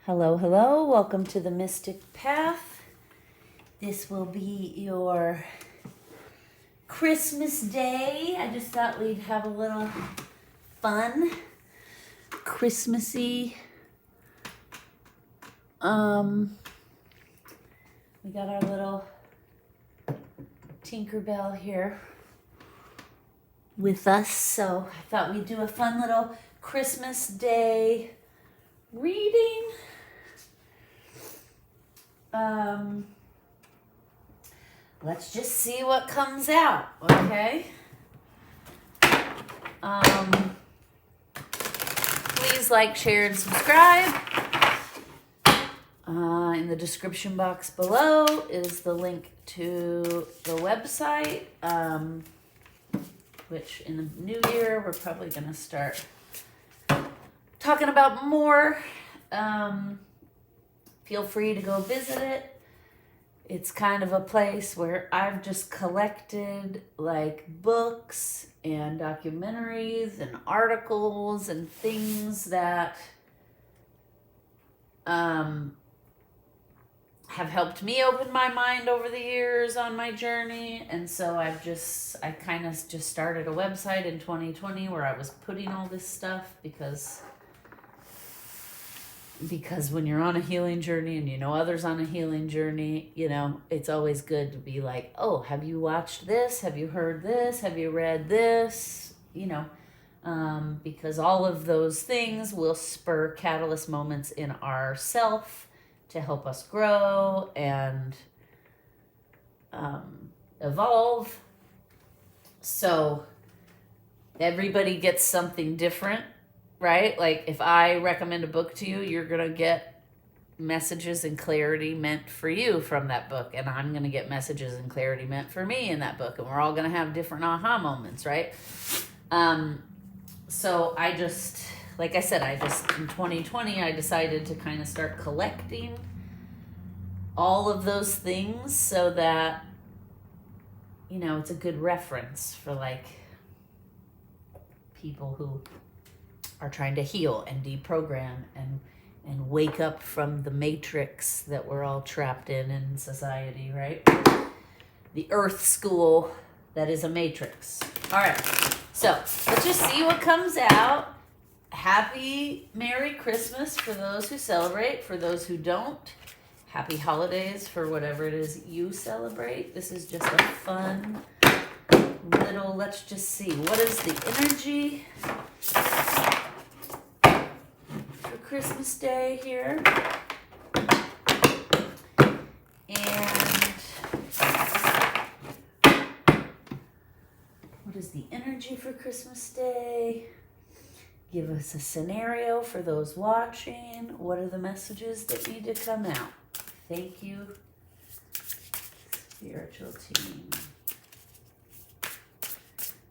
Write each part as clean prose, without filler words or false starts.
Hello, hello. Welcome to the Mystic Path. This will be your Christmas day. I just thought we'd have a little fun, Christmassy. We got our little Tinkerbell here with us, so I thought we'd do a fun little Christmas day reading. Let's just see what comes out, okay? Please like, share, and subscribe. In the description box below is the link to the website, which in the new year we're probably going to start talking about more. Feel free to go visit it. It's kind of a place where I've just collected like books and documentaries and articles and things that have helped me open my mind over the years on my journey. And so I kind of just started a website in 2020 where I was putting all this stuff because when you're on a healing journey and you know others on a healing journey, you know, it's always good to be like, oh, have you watched this? Have you heard this? Have you read this? You know, because all of those things will spur catalyst moments in ourself to help us grow and evolve. So everybody gets something different. Right? Like if I recommend a book to you, you're going to get messages and clarity meant for you from that book. And I'm going to get messages and clarity meant for me in that book. And we're all going to have different aha moments, right? So I just, like I said, in 2020, I decided to kind of start collecting all of those things so that, you know, it's a good reference for like people who are trying to heal and deprogram and wake up from the matrix that we're all trapped in society, right? The earth school that is a matrix. All right, so let's just see what comes out. Happy Merry Christmas for those who celebrate. For those who don't, happy holidays for whatever it is you celebrate. This is just a fun little, let's just see. What is the energy Christmas Day here? And what is the energy for Christmas Day? Give us a scenario for those watching. What are the messages that need to come out? Thank you, spiritual team.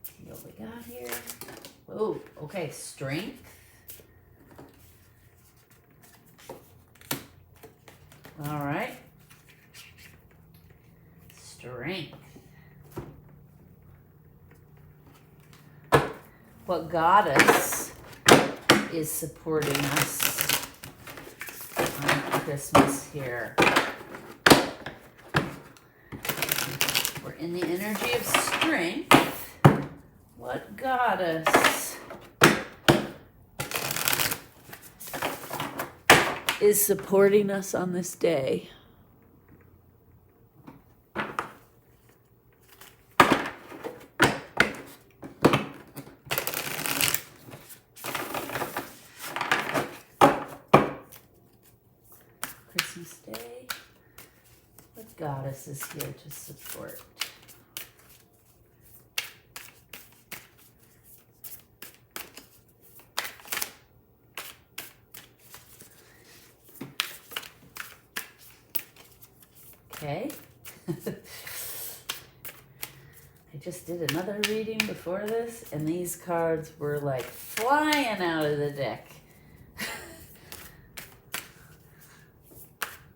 See what we got here. Oh, okay, strength. All right. Strength. What goddess is supporting us on Christmas here? We're in the energy of strength. What goddess is supporting us on this day? Christmas Day. What goddess is here to support? Okay. I just did another reading before this, and these cards were like flying out of the deck.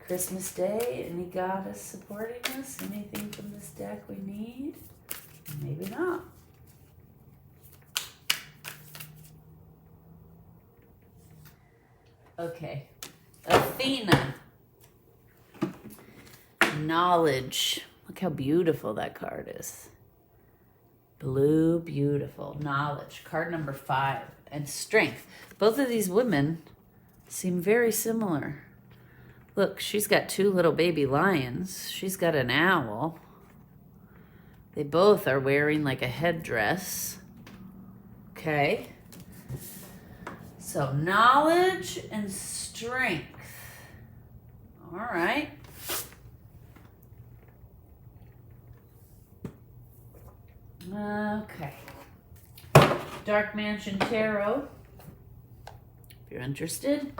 Christmas Day, any goddess supporting us? Anything from this deck we need? Maybe not. Okay. Athena. Knowledge. Look how beautiful that card is. Blue, beautiful. Knowledge. Card number 5. And strength. Both of these women seem very similar. Look, she's got 2 little baby lions. She's got an owl. They both are wearing like a headdress. Okay. So knowledge and strength. All right. Okay. Dark Mansion Tarot. If you're interested.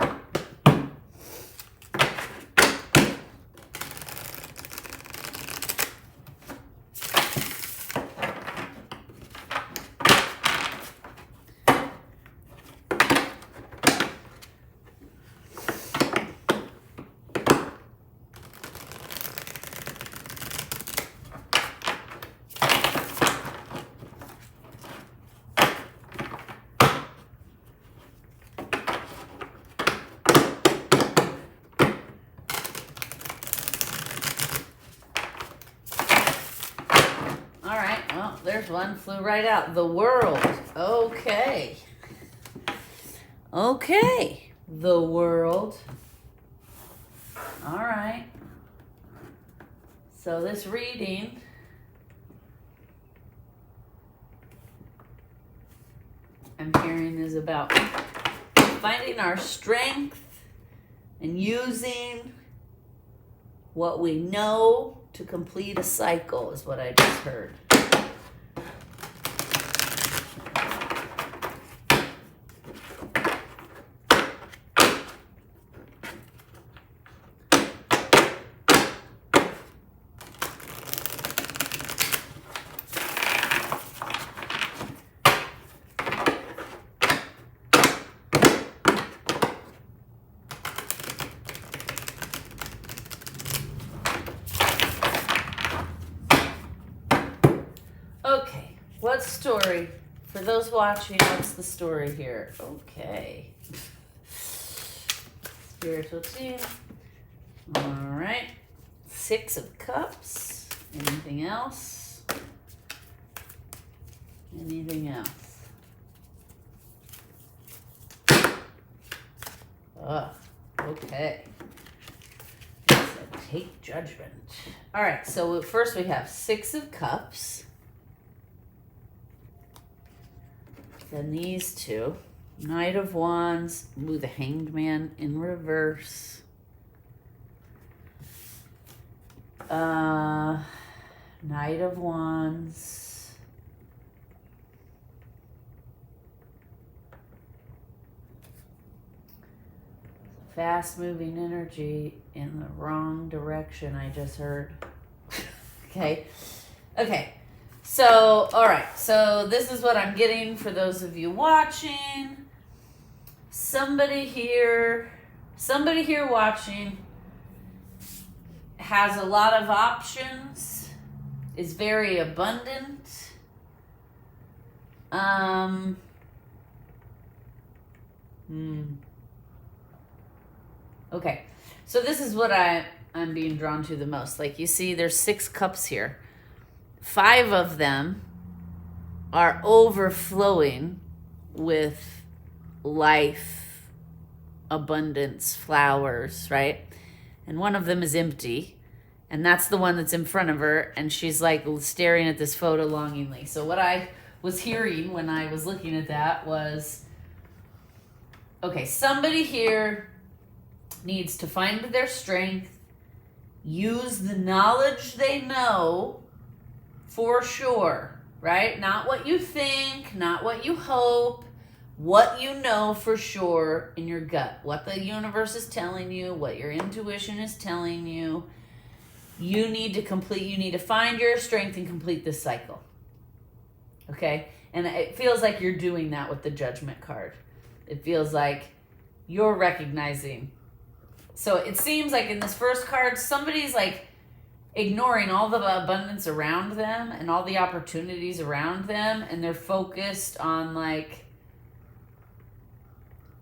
There's one, flew right out. The world. Okay. Okay. The world. All right. So this reading I'm hearing is about finding our strength and using what we know to complete a cycle is what I just heard. Okay, what story? For those watching, what's the story here? Okay. Spiritual team. All right. 6 of Cups. Anything else? Anything else? Okay. So take judgment. All right, so first we have 6 of Cups. Then these 2. Knight of Wands. Ooh, the Hanged Man in reverse. Knight of Wands. Fast moving energy in the wrong direction, I just heard. Okay. Okay. So, all right. So this is what I'm getting for those of you watching. Somebody here watching has a lot of options, is very abundant. Okay. So this is what I'm being drawn to the most. Like you see, there's 6 cups here. 5 of them are overflowing with life, abundance, flowers, right? And one of them is empty. And that's the one that's in front of her. And she's like staring at this photo longingly. So what I was hearing when I was looking at that was, okay, somebody here needs to find their strength, use the knowledge they know for sure, right? Not what you think, not what you hope, what you know for sure in your gut, what the universe is telling you, what your intuition is telling you. You need to find your strength and complete this cycle. Okay? And it feels like you're doing that with the Judgment card. It feels like you're recognizing. So it seems like in this first card, somebody's like ignoring all the abundance around them and all the opportunities around them, and they're focused on like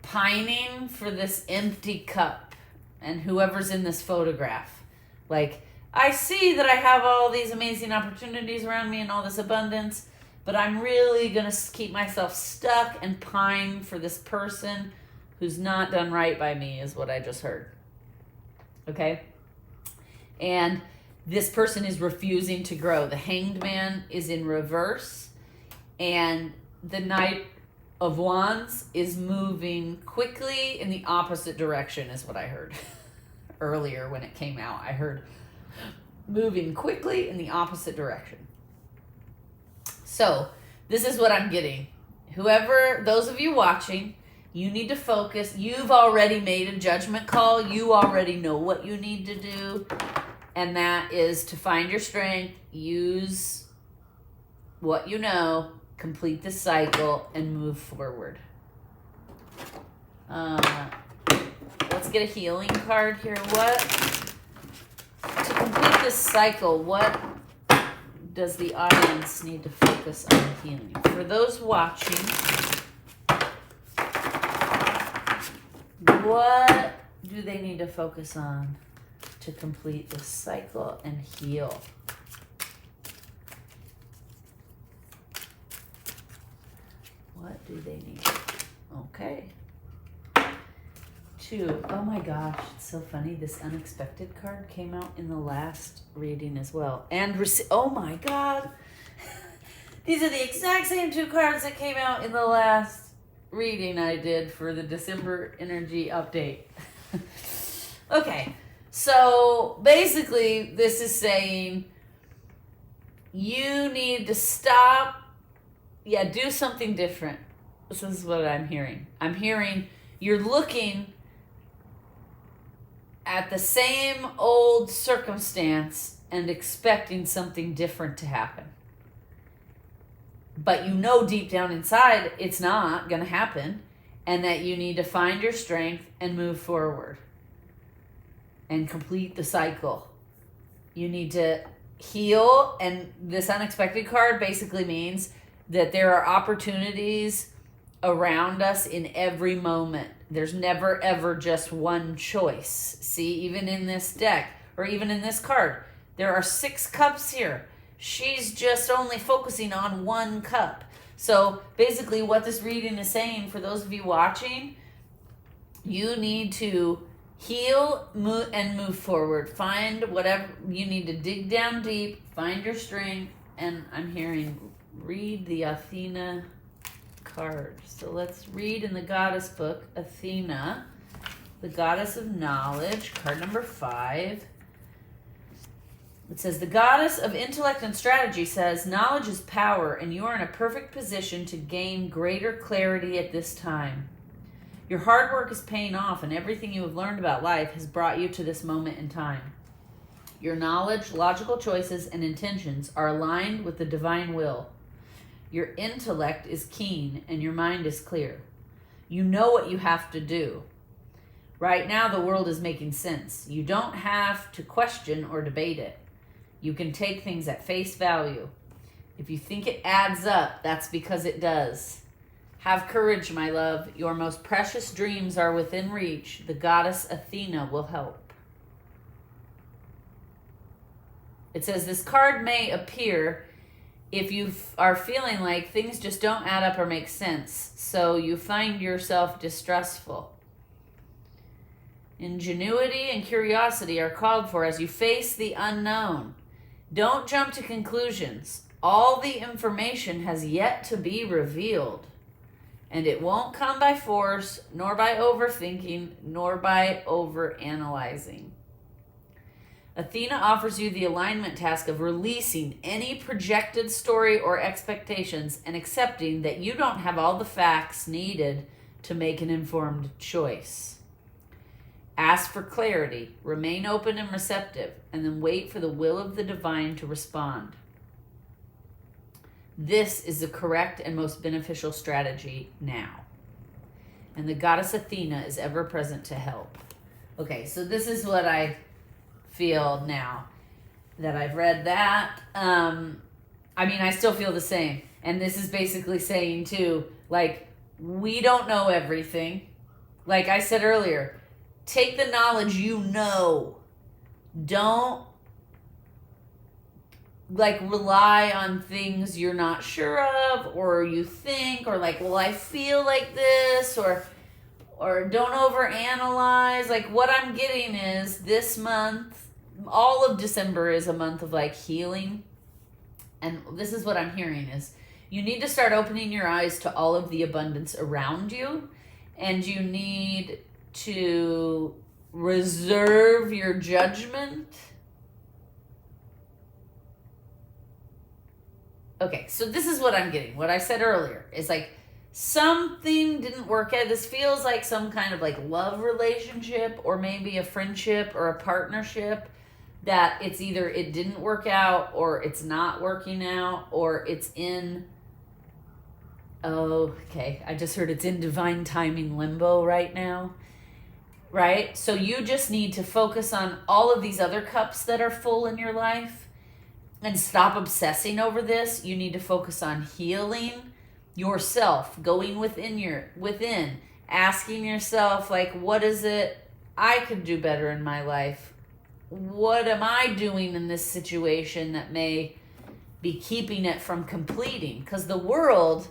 pining for this empty cup. and whoever's in this photograph. Like, I see that I have all these amazing opportunities around me and all this abundance, but I'm really going to keep myself stuck and pine for this person who's not done right by me, is what I just heard. Okay? And this person is refusing to grow. The Hanged Man is in reverse, and the Knight of Wands is moving quickly in the opposite direction, is what I heard earlier when it came out. I heard moving quickly in the opposite direction. So this is what I'm getting. Whoever, those of you watching, you need to focus. You've already made a judgment call. You already know what you need to do. And that is to find your strength, use what you know, complete the cycle, and move forward. Let's get a healing card here. To complete this cycle, what does the audience need to focus on healing? For those watching, what do they need to focus on to complete this cycle and heal? What do they need? Okay. 2. Oh my gosh, it's so funny. This unexpected card came out in the last reading as well. And oh my God. These are the exact same 2 cards that came out in the last reading I did for the December energy update. Okay. So basically this is saying you need to stop. Yeah, do something different. This is what I'm hearing. I'm hearing you're looking at the same old circumstance and expecting something different to happen. But you know deep down inside it's not going to happen, and that you need to find your strength and move forward and complete the cycle. You need to heal, and this unexpected card basically means that there are opportunities around us in every moment. There's never ever just one choice. See, even in this deck, or even in this card, there are 6 cups here. She's just only focusing on 1 cup. So basically what this reading is saying, for those of you watching, you need to heal and move forward. Find whatever you need to, dig down deep, find your strength, and I'm hearing read the Athena card. So let's read in the Goddess book, Athena, the Goddess of Knowledge, card number 5. It says, the Goddess of Intellect and Strategy says, knowledge is power, and you are in a perfect position to gain greater clarity at this time. Your hard work is paying off, and everything you have learned about life has brought you to this moment in time. Your knowledge, logical choices, and intentions are aligned with the divine will. Your intellect is keen, and your mind is clear. You know what you have to do. Right now, the world is making sense. You don't have to question or debate it. You can take things at face value. If you think it adds up, that's because it does. Have courage, my love. Your most precious dreams are within reach. The goddess Athena will help. It says this card may appear if you are feeling like things just don't add up or make sense, so you find yourself distrustful. Ingenuity and curiosity are called for as you face the unknown. Don't jump to conclusions. All the information has yet to be revealed, and it won't come by force, nor by overthinking, nor by overanalyzing. Athena offers you the alignment task of releasing any projected story or expectations and accepting that you don't have all the facts needed to make an informed choice. Ask for clarity, remain open and receptive, and then wait for the will of the divine to respond. This is the correct and most beneficial strategy now. And the goddess Athena is ever present to help. Okay, so this is what I feel now that I've read that. I still feel the same. And this is basically saying too, like, we don't know everything. Like I said earlier, take the knowledge you know. Don't like rely on things you're not sure of, or you think, or like, well, I feel like this, or don't overanalyze. Like, what I'm getting is this month, all of December is a month of like healing. And this is what I'm hearing is you need to start opening your eyes to all of the abundance around you, and you need to reserve your judgment. Okay, so this is what I'm getting. What I said earlier is like something didn't work out. This feels like some kind of like love relationship, or maybe a friendship or a partnership, that it's either it didn't work out, or it's not working out, or it's in, oh, okay, I just heard it's in divine timing limbo right now, right? So you just need to focus on all of these other cups that are full in your life and stop obsessing over this. You need to focus on healing yourself, going within, asking yourself, like, what is it I could do better in my life? What am I doing in this situation that may be keeping it from completing? Because the world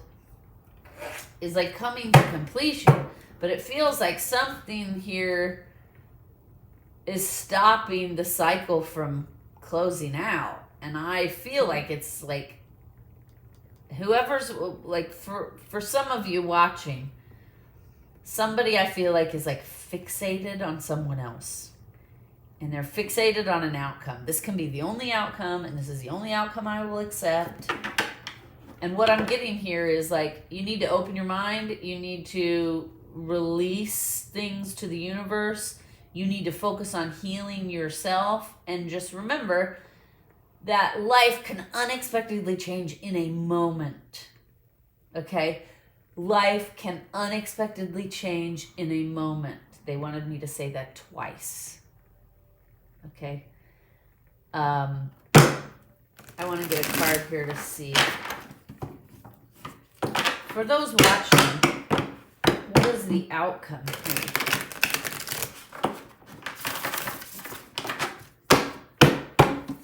is like coming to completion, but it feels like something here is stopping the cycle from closing out. And I feel like it's like whoever's like, for some of you watching, somebody I feel like is like fixated on someone else, and they're fixated on an outcome. This can be the only outcome, and this is the only outcome I will accept. And what I'm getting here is like, you need to open your mind. You need to release things to the universe. You need to focus on healing yourself, and just remember that life can unexpectedly change in a moment. Okay? Life can unexpectedly change in a moment. They wanted me to say that twice. Okay? I want to get a card here to see. For those watching, what is the outcome here?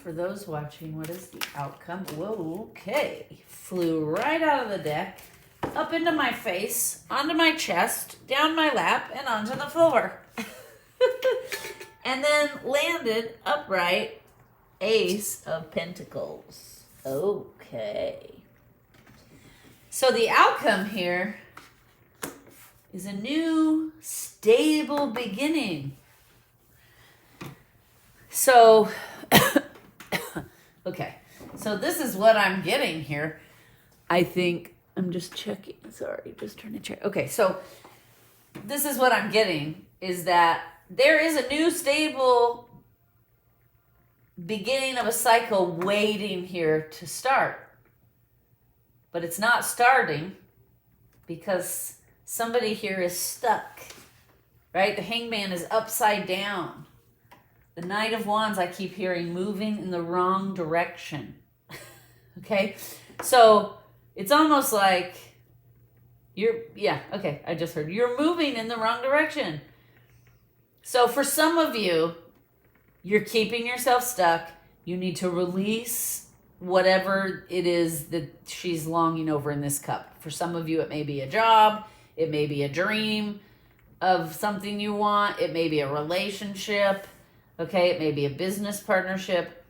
For those watching, what is the outcome? Whoa, okay. Flew right out of the deck, up into my face, onto my chest, down my lap, and onto the floor. And then landed upright, Ace of Pentacles. Okay. So the outcome here is a new, stable beginning. So... Okay, so this is what I'm getting here. I think, I'm just checking, sorry, just trying to check. Okay, so this is what I'm getting, is that there is a new stable beginning of a cycle waiting here to start. But it's not starting because somebody here is stuck, right? The Hangman is upside down. The Knight of Wands, I keep hearing, moving in the wrong direction. Okay? So it's almost like I just heard you're moving in the wrong direction. So for some of you, you're keeping yourself stuck. You need to release whatever it is that she's longing over in this cup. For some of you, it may be a job. It may be a dream of something you want. It may be a relationship. Okay, it may be a business partnership,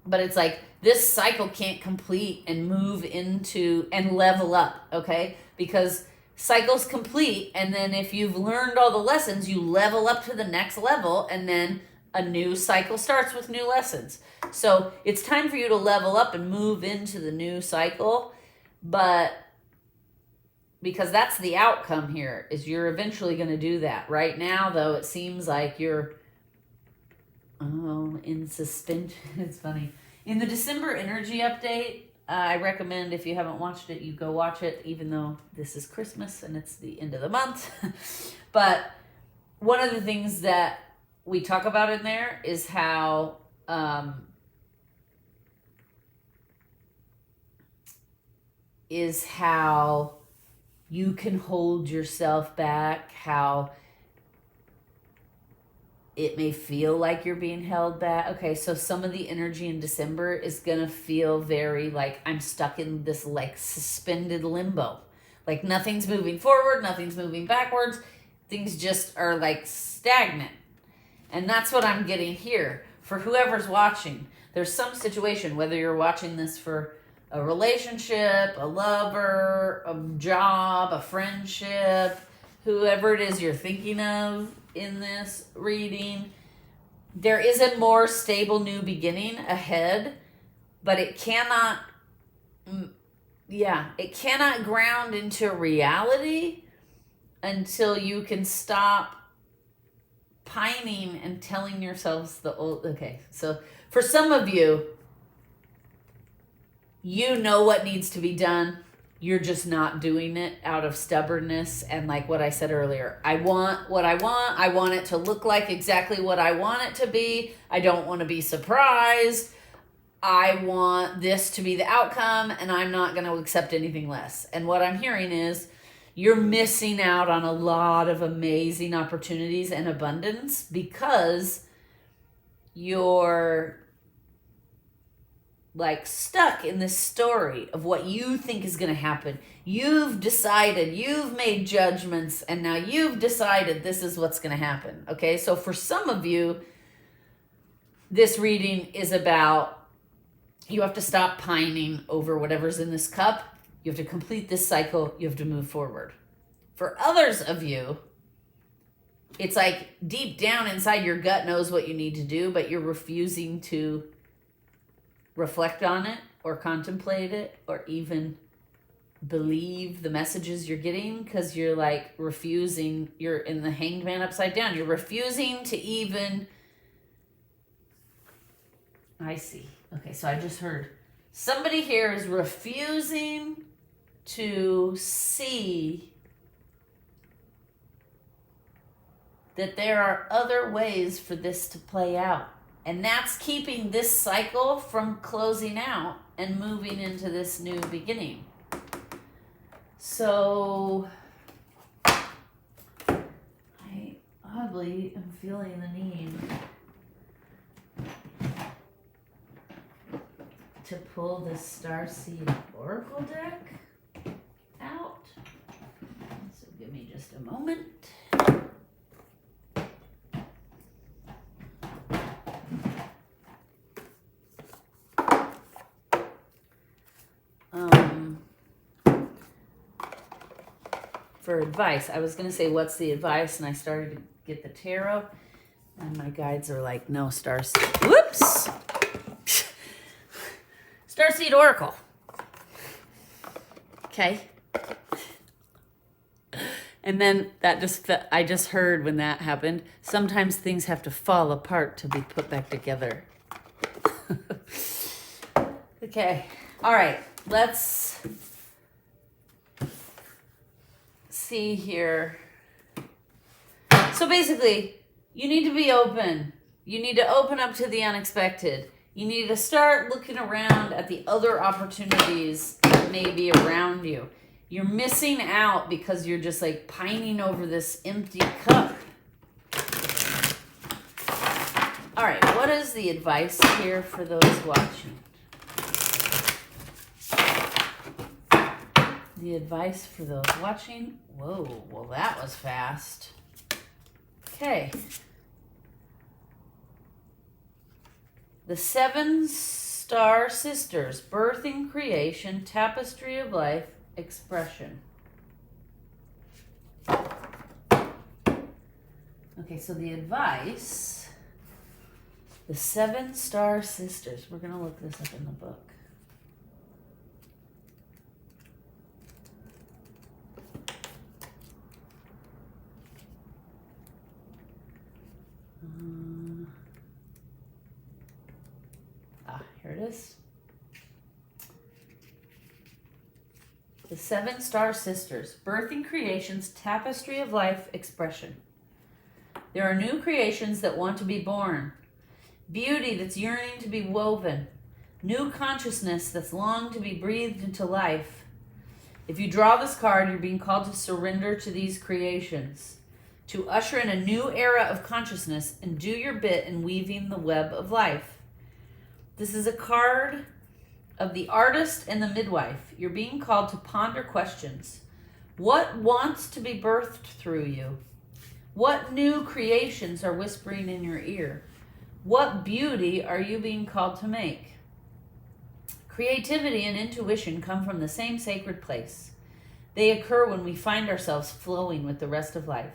but it's like this cycle can't complete and move into and level up, okay? Because cycles complete, and then if you've learned all the lessons, you level up to the next level, and then a new cycle starts with new lessons. So it's time for you to level up and move into the new cycle, but because that's the outcome here, is you're eventually going to do that. Right now, though, it seems like you're in suspension. It's funny. In the December energy update, I recommend, if you haven't watched it, you go watch it, even though this is Christmas and it's the end of the month. But one of the things that we talk about in there is how you can hold yourself back, how It may feel like you're being held back. Okay, so some of the energy in December is going to feel very like I'm stuck in this like suspended limbo. Like nothing's moving forward, nothing's moving backwards. Things just are like stagnant. And that's what I'm getting here. For whoever's watching, there's some situation, whether you're watching this for a relationship, a lover, a job, a friendship, whoever it is you're thinking of in this reading, there is a more stable new beginning ahead, but it cannot ground into reality until you can stop pining and telling yourselves the old. Okay, so for some of you, you know what needs to be done. You're just not doing it out of stubbornness. And like what I said earlier, I want what I want. I want it to look like exactly what I want it to be. I don't want to be surprised. I want this to be the outcome, and I'm not going to accept anything less. And what I'm hearing is you're missing out on a lot of amazing opportunities and abundance because you're like stuck in this story of what you think is going to happen. You've decided, you've made judgments, and now you've decided this is what's going to happen. Okay, so for some of you, this reading is about you have to stop pining over whatever's in this cup. You have to complete this cycle. You have to move forward. For others of you, it's like deep down inside your gut knows what you need to do, but you're refusing to reflect on it or contemplate it or even believe the messages you're getting because you're like refusing. You're in the hanged man upside down. You're refusing to even. I see. Okay, so I just heard somebody here is refusing to see that there are other ways for this to play out. And that's keeping this cycle from closing out and moving into this new beginning. So I oddly am feeling the need to pull this Starseed Oracle deck out. So give me just a moment. For advice, I was going to say, what's the advice? And I started to get the tarot, and my guides are like, no, Starseed. Whoops! Starseed Oracle. Okay. And then that I just heard when that happened, sometimes things have to fall apart to be put back together. Okay. All right. Let's see here. So basically, you need to be open. You need to open up to the unexpected. You need to start looking around at the other opportunities that may be around you. You're missing out because you're just like pining over this empty cup. All right, what is the advice here for those watching? The advice for those watching. Whoa, well that was fast. Okay. The 7 Star Sisters, Birthing Creation, Tapestry of Life, Expression. Okay, so the advice, the 7 Star Sisters. We're going to look this up in the book. Here it is. The 7 Star Sisters, Birthing Creations, Tapestry of Life, Expression. There are new creations that want to be born, beauty that's yearning to be woven, new consciousness that's longed to be breathed into life. If you draw this card, you're being called to surrender to these creations, to usher in a new era of consciousness and do your bit in weaving the web of life. This is a card of the artist and the midwife. You're being called to ponder questions. What wants to be birthed through you? What new creations are whispering in your ear? What beauty are you being called to make? Creativity and intuition come from the same sacred place. They occur when we find ourselves flowing with the rest of life.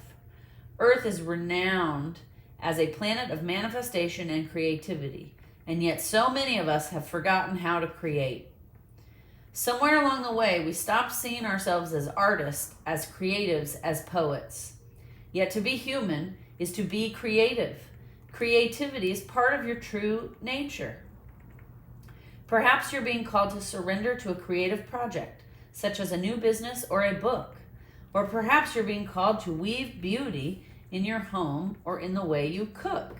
Earth is renowned as a planet of manifestation and creativity, and yet so many of us have forgotten how to create. Somewhere along the way, we stopped seeing ourselves as artists, as creatives, as poets. Yet to be human is to be creative. Creativity is part of your true nature. Perhaps you're being called to surrender to a creative project, such as a new business or a book. Or perhaps you're being called to weave beauty in your home or in the way you cook.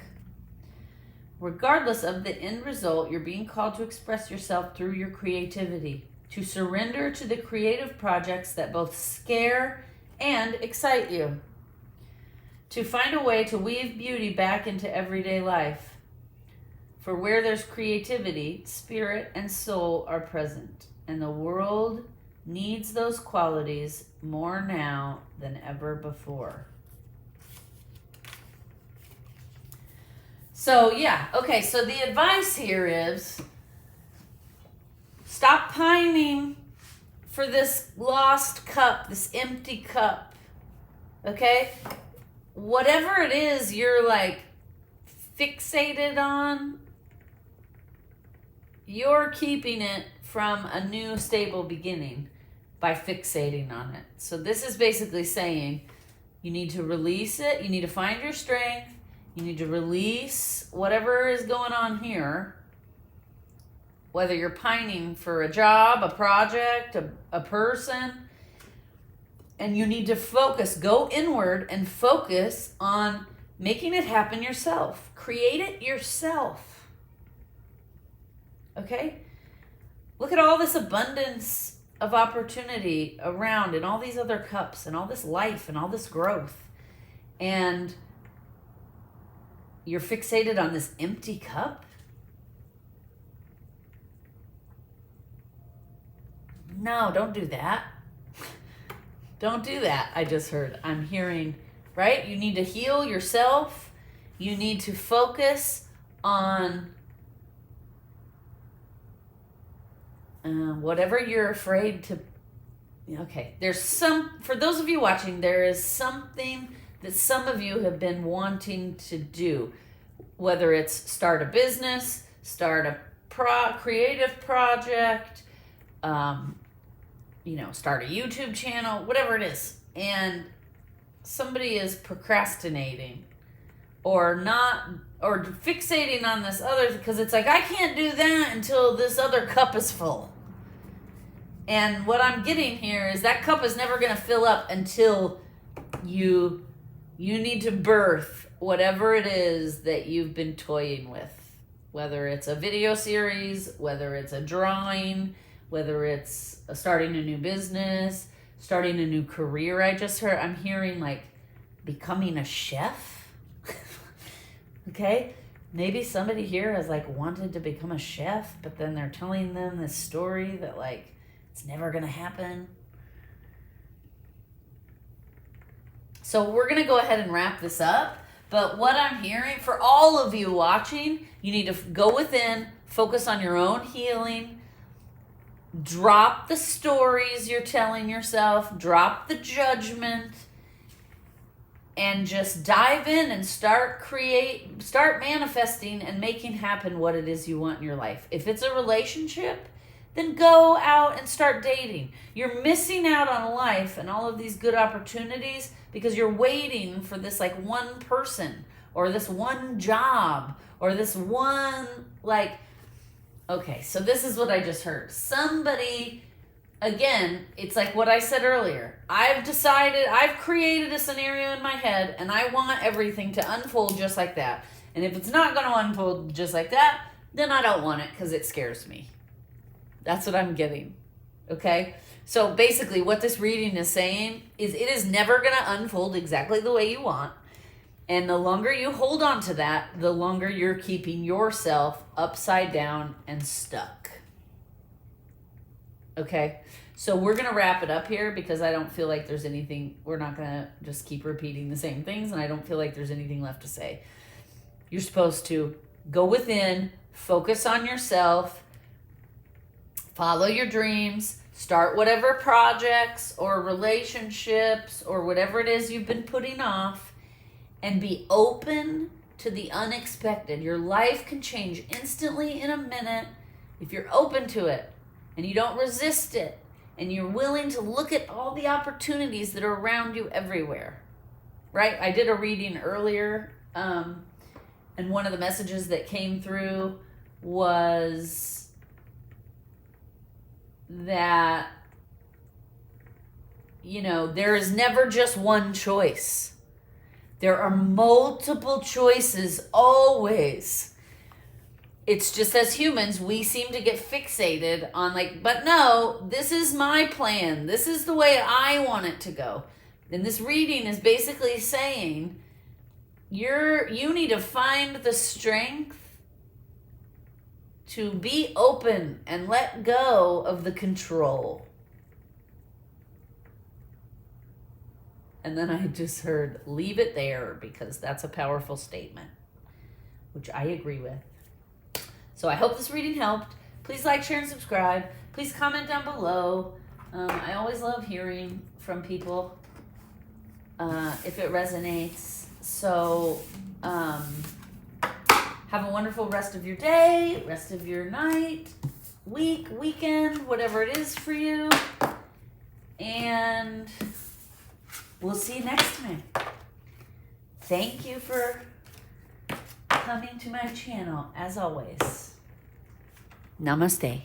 Regardless of the end result, you're being called to express yourself through your creativity, to surrender to the creative projects that both scare and excite you, to find a way to weave beauty back into everyday life. For where there's creativity, spirit and soul are present, and the world needs those qualities more now than ever before. So so the advice here is stop pining for this lost cup, this empty cup, okay? Whatever it is you're like fixated on, you're keeping it from a new stable beginning by fixating on it. So this is basically saying you need to release it. You need to find your strength. You need to release whatever is going on here, whether you're pining for a job, a project, a person, and you need to focus, go inward and focus on making it happen yourself. Create it yourself. Okay? Look at all this abundance of opportunity around and all these other cups and all this life and all this growth. And you're fixated on this empty cup? No, don't do that. Don't do that, I just heard. I'm hearing, right? You need to heal yourself. You need to focus on whatever you're afraid to. Okay, for those of you watching, there is something that some of you have been wanting to do, whether it's start a business, start a creative project, start a YouTube channel, whatever it is. And somebody is procrastinating or fixating on this other, because it's like, I can't do that until this other cup is full. And what I'm getting here is that cup is never going to fill up until you need to birth whatever it is that you've been toying with, whether it's a video series, whether it's a drawing, whether it's starting a new business, starting a new career. I'm hearing like becoming a chef. Okay? Maybe somebody here has like wanted to become a chef, but then they're telling them this story that like it's never going to happen. So we're going to go ahead and wrap this up. But what I'm hearing for all of you watching, you need to go within, focus on your own healing, drop the stories you're telling yourself, drop the judgment, and just dive in and start manifesting and making happen what it is you want in your life. If it's a relationship, then go out and start dating. You're missing out on life and all of these good opportunities because you're waiting for this like one person or this one job or this one okay, so this is what I just heard. Somebody, again, it's like what I said earlier. I've created a scenario in my head and I want everything to unfold just like that. And if it's not going to unfold just like that, then I don't want it because it scares me. That's what I'm getting. Okay? So basically what this reading is saying is it is never going to unfold exactly the way you want. And the longer you hold on to that, the longer you're keeping yourself upside down and stuck. Okay? So we're going to wrap it up here because I don't feel like there's anything, we're not going to just keep repeating the same things, and I don't feel like there's anything left to say. You're supposed to go within, focus on yourself, follow your dreams, start whatever projects or relationships or whatever it is you've been putting off, and be open to the unexpected. Your life can change instantly in a minute if you're open to it and you don't resist it and you're willing to look at all the opportunities that are around you everywhere. Right? I did a reading earlier, and one of the messages that came through was that, you know, there is never just one choice. There are multiple choices always. It's just as humans, we seem to get fixated on like, but no, this is my plan. This is the way I want it to go. And this reading is basically saying you need to find the strength to be open and let go of the control. And then I just heard, leave it there, because that's a powerful statement, which I agree with. So I hope this reading helped. Please like, share, and subscribe. Please comment down below. I always love hearing from people if it resonates. So have a wonderful rest of your day, rest of your night, week, weekend, whatever it is for you. And we'll see you next time. Thank you for coming to my channel, as always. Namaste.